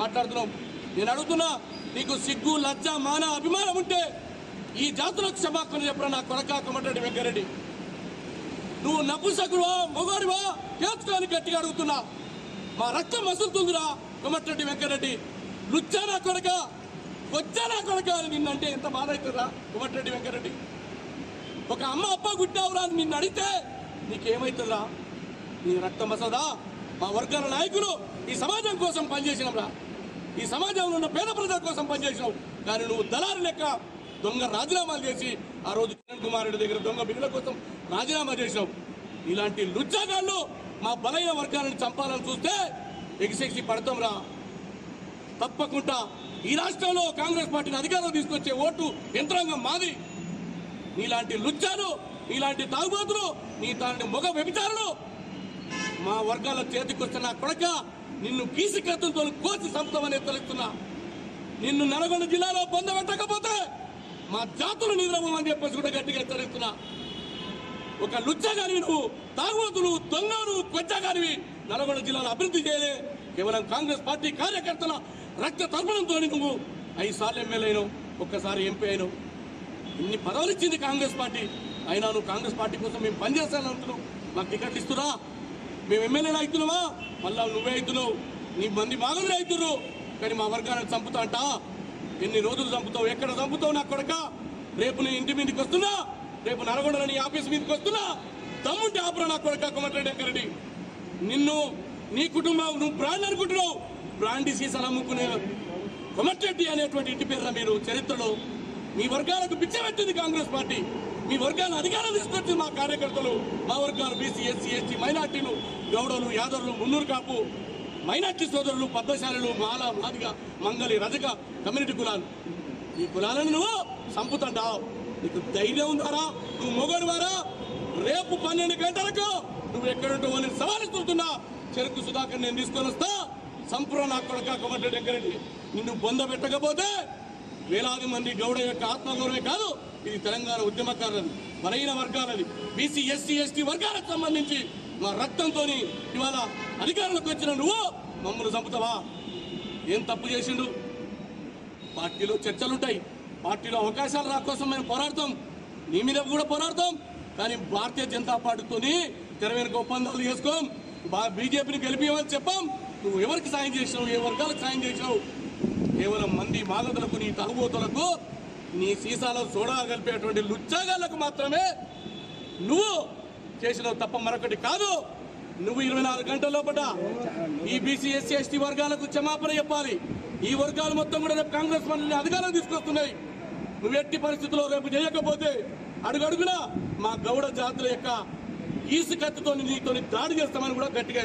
మాట్లాడుతున్నావు. నేను అడుగుతున్నా, నీకు సిగ్గు లజ్జ మాన అభిమానం ఉంటే ఈ జాతులకు క్షమాపణ చెప్పరా నా కొరక కోమటిరెడ్డి వెంకరెడ్డి. నువ్వు నపుంసకుడువా మొగాడివా తెలుసుకోని గట్టిగా అడుగుతున్నా. మా రక్తం మసులుతుందిరా కోమటిరెడ్డి వెంకరెడ్డి. లుచ్చానా కొడక వచ్చానా కొడక అని నిన్నంటే ఎంత బాధ అవుతుందా కోమటిరెడ్డి వెంకరెడ్డి. ఒక అమ్మ అప్ప గుట్టావురా అని నిన్ను అడిగితే నీకేమవుతుందా? నీ రక్తం మసదా. మా వర్గాల నాయకులు ఈ సమాజం కోసం పనిచేసినరా, ఈ సమాజంలో ఉన్న పేద ప్రజల కోసం పనిచేసినావు. కానీ నువ్వు దళారు లెక్క దొంగ రాజీనామాలు చేసి ఆ రోజు కిరణ్ కుమార్ రెడ్డి దగ్గర దొంగ బిల్లుల కోసం రాజీనామా చేసినావు. ఇలాంటి లుచ్చాగాళ్ళు మా బలైన వర్గాలను చంపాలని చూస్తే ఎగిసెగిసి పడతాం రా. తప్పకుండా ఈ రాష్ట్రంలో కాంగ్రెస్ పార్టీని అధికారం తీసుకొచ్చే ఓటు యంత్రాంగం మాది. నీలాంటి లుచ్చాలు, నీలాంటి తాగుబోతులు, నీ తాంటి మొగ వ్యభిచారులు మా వర్గాల చేతికొస్తున్న కొడక నిన్ను కీసి కత్తులతో కోసి సంపుతామని తెలుస్తున్నా. నిన్ను నల్గొండ జిల్లాలో పొందబెట్టకపోతే మా జాతులు నిద్రమని చెప్పేసి కూడా గట్టిగా హెచ్చరిస్తున్నా. ఒక లుచ్చగానివి నువ్వు, తాగుబోతులు, దొంగలు, కొచ్చగానివి నల్గొండ జిల్లాలో అభివృద్ధి చేయలే. కేవలం కాంగ్రెస్ పార్టీ కార్యకర్తల రక్త తర్పణంతో నువ్వు 5 సార్లు ఎమ్మెల్యే అయినావు, ఒక్కసారి ఎంపీ అయినావు. ఇన్ని పదవులు ఇచ్చింది కాంగ్రెస్ పార్టీ. అయినా నువ్వు కాంగ్రెస్ పార్టీ కోసం మేము పనిచేస్తాను అంటున్నావు. మాకు టికెట్లు ఇస్తున్నా, మేము ఎమ్మెల్యేలు అవుతున్నావా? మళ్ళా నువ్వే అవుతున్నావు, నీ మంది మాగదులు అవుతున్నారు. కానీ మా వర్గాన్ని చంపుతా అంట. ఎన్ని రోజులు చంపుతావు, ఎక్కడ చంపుతావు నా కొడక? రేపు నీ ఇంటి మీదకి వస్తున్నా, రేపు నల్గొండలో నీ ఆఫీస్ మీదకి వస్తున్నా. దమ్ముంటే ఆపురా నా కొడక కోమటిరెడ్డి వెంకరెడ్డి. నిన్ను, నీ కుటుంబం, నువ్వు బ్రాండ్ అనుకుంటున్నావు. బ్రాండ్ సీసాలు అమ్ముకునే కోమటిరెడ్డి అనేటువంటి ఇంటి పేరున మీరు చరిత్రలో మీ వర్గాలకు పిచ్చబెట్టింది కాంగ్రెస్ పార్టీ. మీ వర్గాలను అధికారం తీసుకొచ్చింది మా కార్యకర్తలు. మా వర్గాలు బీసీ, ఎస్సీ, ఎస్టీ, మైనార్టీలు, గౌడలు, యాదవులు, మున్నూరు కాపు, మైనార్టీ సోదరులు, పద్మశాలులు, మాల, మాదిగ, మంగళి, రజక కమ్యూనిటీ కులాలు. ఈ కులాలను నువ్వు చంపుతుంటావు. నీకు ధైర్యం ఉందారా? నువ్వు మొగడు వారా? రేపు 12 గంటలకు నువ్వు ఎక్కడుంటావు అని సవాలిస్తున్నా. చెరుకు సుధాకర్ నేను తీసుకొని వస్తా. సంపూర్ణ నా కొడక కోమటిరెడ్డి వెంకరెడ్డి. నిన్ను బొంద పెట్టకపోతే వేలాది మంది గౌడ యొక్క ఆత్మగౌరవమే కాదు, ఇది తెలంగాణ ఉద్యమకారులది, బలహీన వర్గాలది, బీసీ, ఎస్సీ, ఎస్టీ వర్గాలకు సంబంధించి మా రక్తంతో ఇవాళ అధికారంలోకి వచ్చిన నువ్వు మమ్మల్ని చంపుతావా? ఏం తప్పు చేసిండు? పార్టీలో చర్చలుంటాయి, పార్టీలో అవకాశాలు రా కోసం మేము పోరాడతాం, నీ మీద కూడా పోరాడతాం. కానీ భారతీయ జనతా పార్టీతో తెర వెనుక ఒప్పందాలు చేసుకోం. బీజేపీని గెలిపియమని చెప్పాం. నువ్వు ఎవరికి సాయం చేసినావు, ఏ వర్గాలకు సాయం చేసినావు? కేవలం మంది మాగదులకు, నీ తాగుబోతులకు, నీ సీసాలో సోడా కలిపేటువంటి లుచ్చాగాళ్లకు మాత్రమే నువ్వు చేసినావు తప్ప మరొకటి కాదు. నువ్వు 24 గంటల లోపల ఈ బీసీ, ఎస్సీ, ఎస్టీ వర్గాలకు క్షమాపణ చెప్పాలి. ఈ వర్గాలు మొత్తం కూడా రేపు కాంగ్రెస్ పార్టీని అధికారం తీసుకొస్తున్నాయి. నువ్వు ఎట్టి పరిస్థితుల్లో రేపు చేయకపోతే అడుగడుగునా మా గౌడ జాతుల యొక్క ఈసు కత్తితో నీతో దాడి చేస్తామని కూడా గట్టిగా